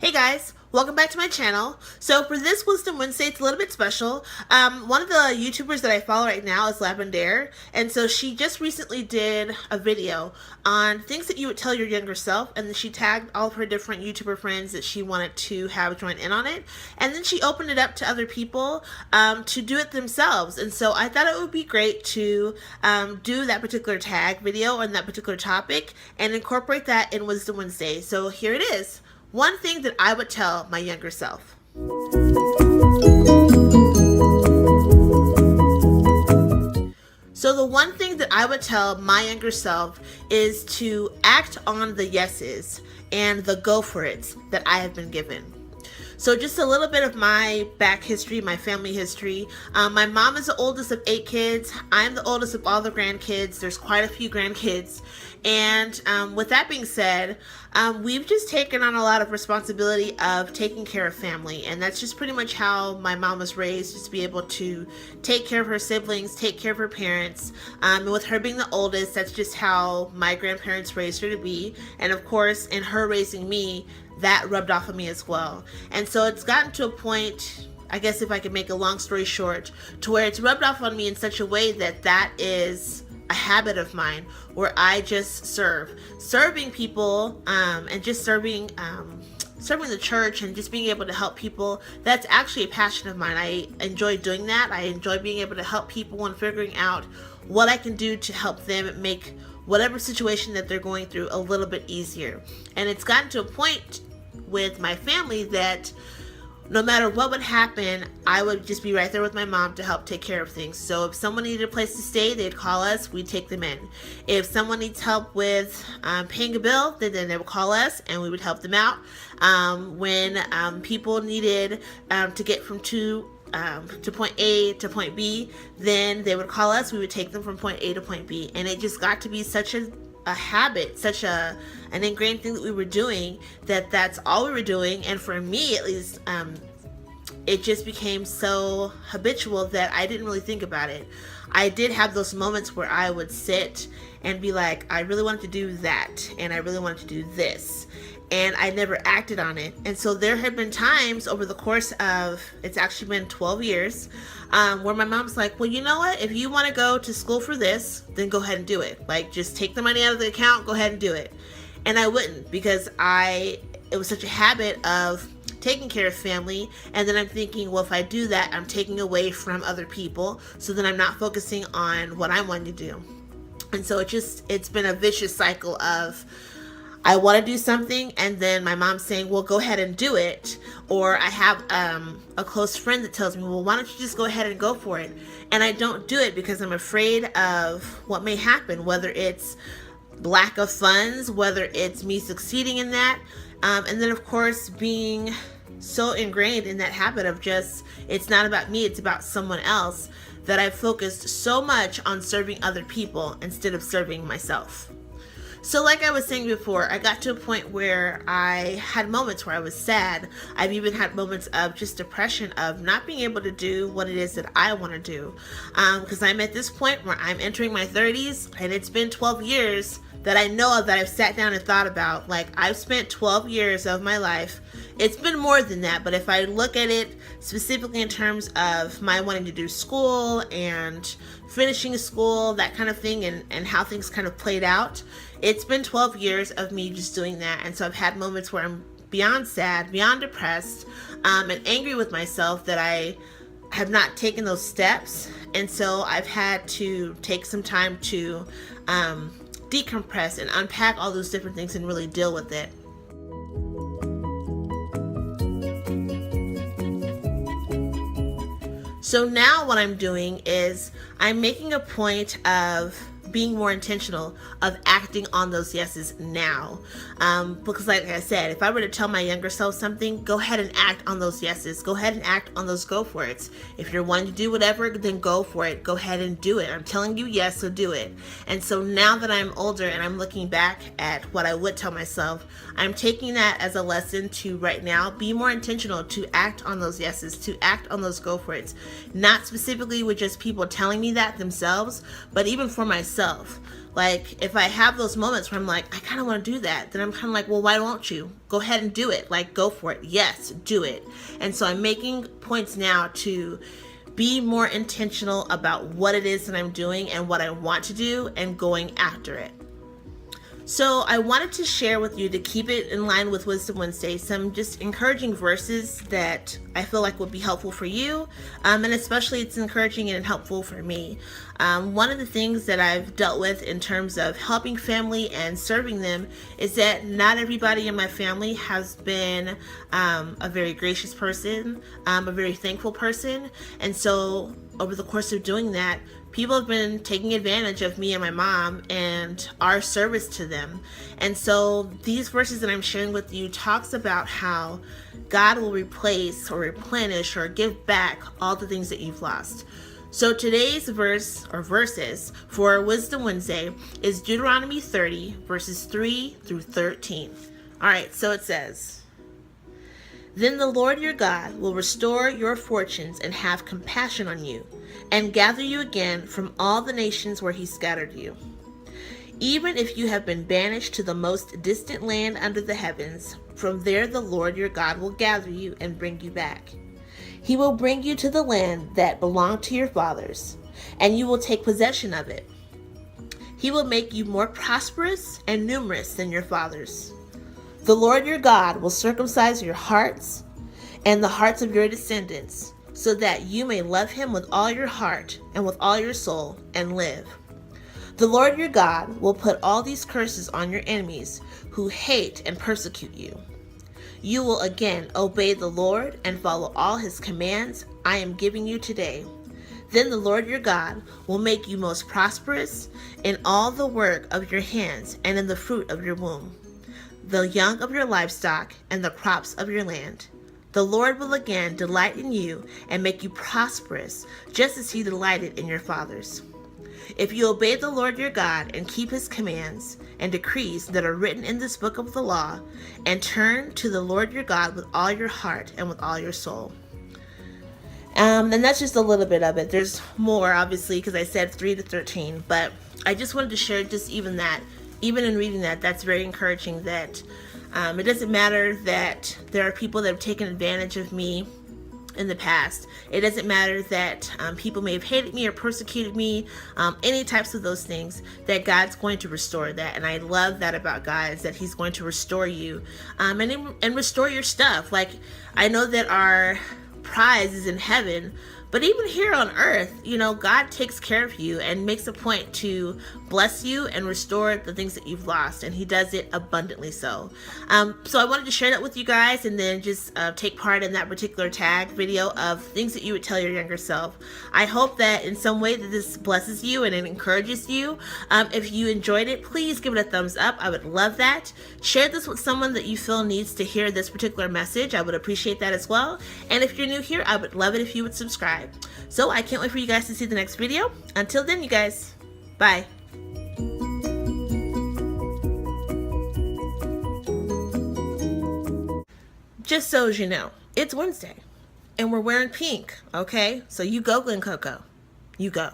Hey guys, welcome back to my channel. So for this Wisdom Wednesday, it's a little bit special. One of the YouTubers that I follow right now is Lavendaire, and so she just recently did a video on things that you would tell your younger self, and then she tagged all of her different YouTuber friends that she wanted to have join in on it, and then she opened it up to other people to do it themselves. And so I thought it would be great to do that particular tag video on that particular topic and incorporate that in Wisdom Wednesday. So here it is. One thing that I would tell my younger self. So the one thing that I would tell my younger self is to act on the yeses and the go for it's that I have been given. So just a little bit of my back history, my family history. My mom is the oldest of 8 kids. I'm the oldest of all the grandkids. There's quite a few grandkids. And with that being said, we've just taken on a lot of responsibility of taking care of family. And that's just pretty much how my mom was raised, just to be able to take care of her siblings, take care of her parents. And with her being the oldest, that's just how my grandparents raised her to be. And of course, in her raising me, that rubbed off on me as well. And so it's gotten to a point, I guess if I could make a long story short, to where it's rubbed off on me in such a way that that is a habit of mine, where I just serving people, and just serving the church and just being able to help people. That's actually a passion of mine. I enjoy doing that. I enjoy being able to help people and figuring out what I can do to help them make whatever situation that they're going through a little bit easier. And it's gotten to a point with my family that no matter what would happen, I would just be right there with my mom to help take care of things. So if someone needed a place to stay, they'd call us, we'd take them in. If someone needs help with paying a bill, then they would call us and we would help them out. When people needed to get from to point A to point B, then they would call us, we would take them from point A to point B. And it just got to be such a habit, such an ingrained thing that we were doing, that's all we were doing. And for me at least, it just became so habitual that I didn't really think about it. I did have those moments where I would sit and be like, I really wanted to do that and I really wanted to do this, and I never acted on it. And so there have been times over the course of, it's actually been 12 years, where my mom's like, well, you know what? If you want to go to school for this, then go ahead and do it. Like, just take the money out of the account, go ahead and do it. And I wouldn't, because it was such a habit of taking care of family. And then I'm thinking, well, if I do that, I'm taking away from other people. So then I'm not focusing on what I want to do. And so it's been a vicious cycle of, I want to do something, and then my mom's saying, well, go ahead and do it. Or I have a close friend that tells me, well, why don't you just go ahead and go for it? And I don't do it because I'm afraid of what may happen, whether it's lack of funds, whether it's me succeeding in that. And then, of course, being so ingrained in that habit of just, it's not about me, it's about someone else, that I've focused so much on serving other people instead of serving myself. So like I was saying before, I got to a point where I had moments where I was sad. I've even had moments of just depression, of not being able to do what it is that I want to do. Because I'm at this point where I'm entering my 30s, and it's been 12 years that I know of, that I've sat down and thought about. Like, I've spent 12 years of my life. It's been more than that, but if I look at it specifically in terms of my wanting to do school and finishing school, that kind of thing, and how things kind of played out, it's been 12 years of me just doing that. And so I've had moments where I'm beyond sad, beyond depressed, and angry with myself that I have not taken those steps. And so I've had to take some time to decompress and unpack all those different things and really deal with it. So now what I'm doing is I'm making a point of being more intentional, of acting on those yeses now. Because like I said, if I were to tell my younger self something, go ahead and act on those yeses. Go ahead and act on those go for it's. If you're wanting to do whatever, then go for it. Go ahead and do it. I'm telling you yes, so do it. And so now that I'm older and I'm looking back at what I would tell myself, I'm taking that as a lesson to right now be more intentional, to act on those yeses, to act on those go for it's. Not specifically with just people telling me that themselves, but even for myself. Like, if I have those moments where I'm like, I kind of want to do that, then I'm kind of like, well, why won't you? Go ahead and do it. Like, go for it. Yes, do it. And so I'm making points now to be more intentional about what it is that I'm doing and what I want to do and going after it. So I wanted to share with you, to keep it in line with Wisdom Wednesday, some just encouraging verses that I feel like would be helpful for you, and especially it's encouraging and helpful for me. One of the things that I've dealt with in terms of helping family and serving them is that not everybody in my family has been a very gracious person, a very thankful person, and so over the course of doing that, people have been taking advantage of me and my mom and our service to them. And so these verses that I'm sharing with you talks about how God will replace or replenish or give back all the things that you've lost. So today's verse or verses for Wisdom Wednesday is Deuteronomy 30 verses 3 through 13. All right, so it says, "Then the Lord your God will restore your fortunes and have compassion on you, and gather you again from all the nations where he scattered you. Even if you have been banished to the most distant land under the heavens, from there the Lord your God will gather you and bring you back. He will bring you to the land that belonged to your fathers, and you will take possession of it. He will make you more prosperous and numerous than your fathers. The Lord your God will circumcise your hearts and the hearts of your descendants, so that you may love him with all your heart and with all your soul and live. The Lord your God will put all these curses on your enemies who hate and persecute you. You will again obey the Lord and follow all his commands I am giving you today. Then the Lord your God will make you most prosperous in all the work of your hands and in the fruit of your womb, the young of your livestock and the crops of your land. The Lord will again delight in you and make you prosperous, just as he delighted in your fathers. If you obey the Lord your God and keep his commands and decrees that are written in this book of the law, and turn to the Lord your God with all your heart and with all your soul." And that's just a little bit of it. There's more, obviously, because I said 3 to 13, but I just wanted to share just even that. Even in reading that, that's very encouraging that it doesn't matter that there are people that have taken advantage of me in the past. It doesn't matter that people may have hated me or persecuted me, any types of those things, that God's going to restore that. And I love that about God, is that he's going to restore you and restore your stuff. Like, I know that our prize is in heaven, but even here on earth, you know, God takes care of you and makes a point to bless you and restore the things that you've lost, and he does it abundantly so. So I wanted to share that with you guys, and then just take part in that particular tag video of things that you would tell your younger self. I hope that in some way that this blesses you and it encourages you. If you enjoyed it, please give it a thumbs up. I would love that. Share this with someone that you feel needs to hear this particular message. I would appreciate that as well. And if you're new here, I would love it if you would subscribe. So I can't wait for you guys to see the next video. Until then, you guys, bye. Just so as you know, it's Wednesday and we're wearing pink, okay? So you go, Glen Coco. You go.